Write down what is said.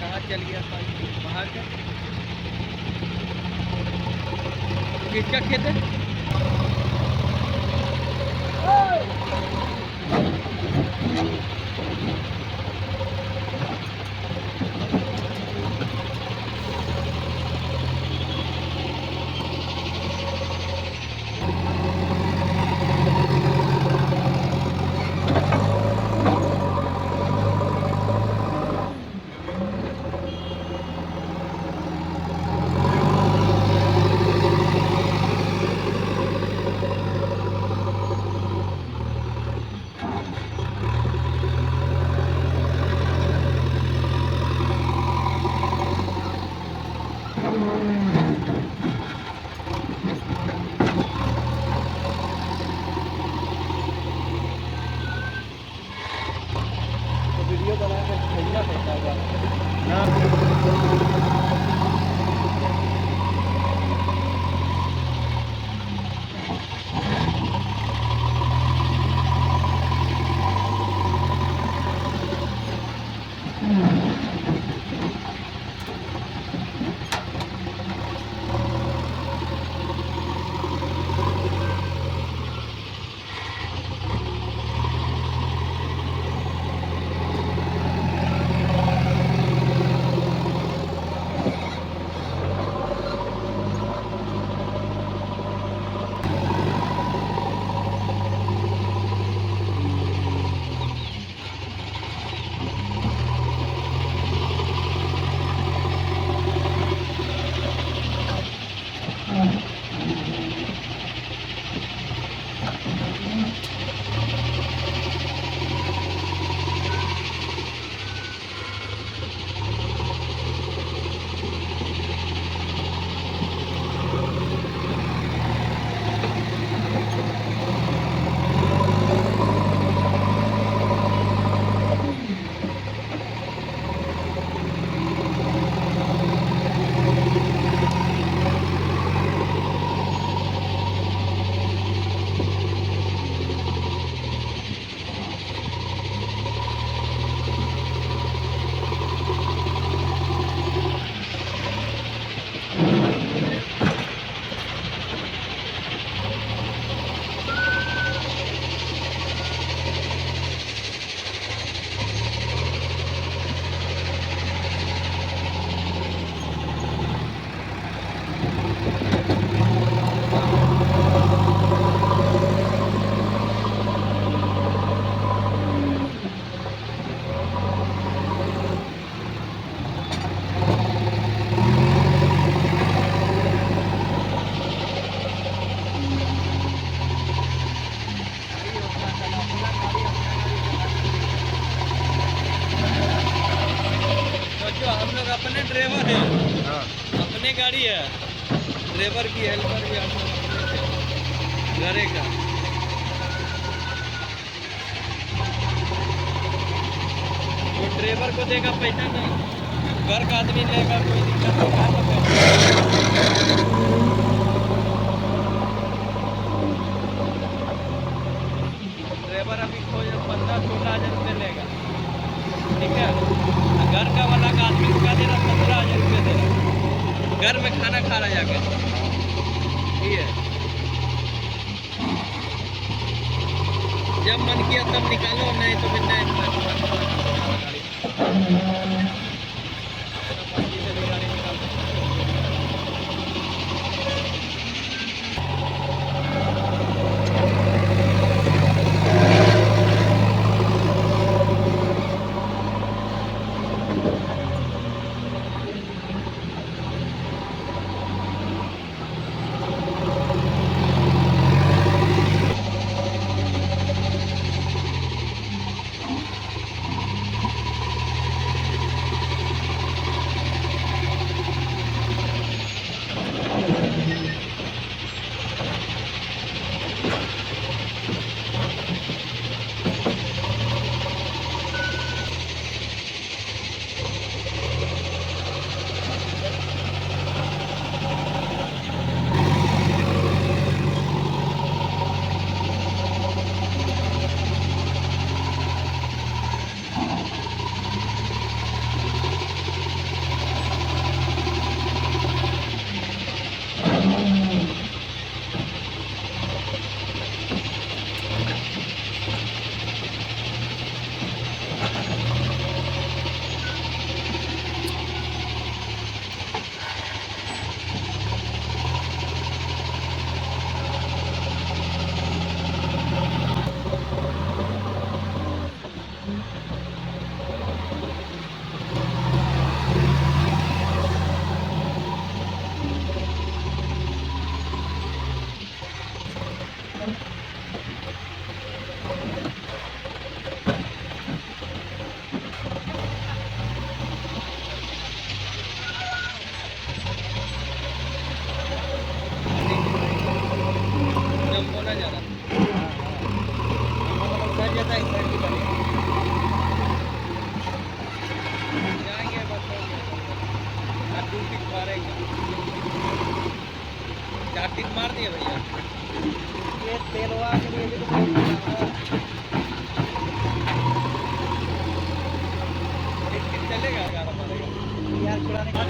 कहाँ चल गया था बाहर का? किसका खेत है? वीडियो बना कर भेजना पड़ता होगा ना। हम लोग अपने ड्राइवर है। हाँ। अपने गाड़ी है, ड्राइवर की हेल्पर भी हम लोग अपने से घरे का। तो ड्राइवर को देगा पैसा नहीं, घर का आदमी लेगा, कोई दिक्कत नहीं। ड्राइवर अभी कोई 15-16 हज़ार रुपये लेगा, ठीक है। घर का वाला का आदमी का दे रहा 15,000 रुपये दे रहा, घर में खाना खा रहा जाके, ठीक है। जब मन किया तब निकालो, नहीं तो फिर नहीं। छुड़ाने का।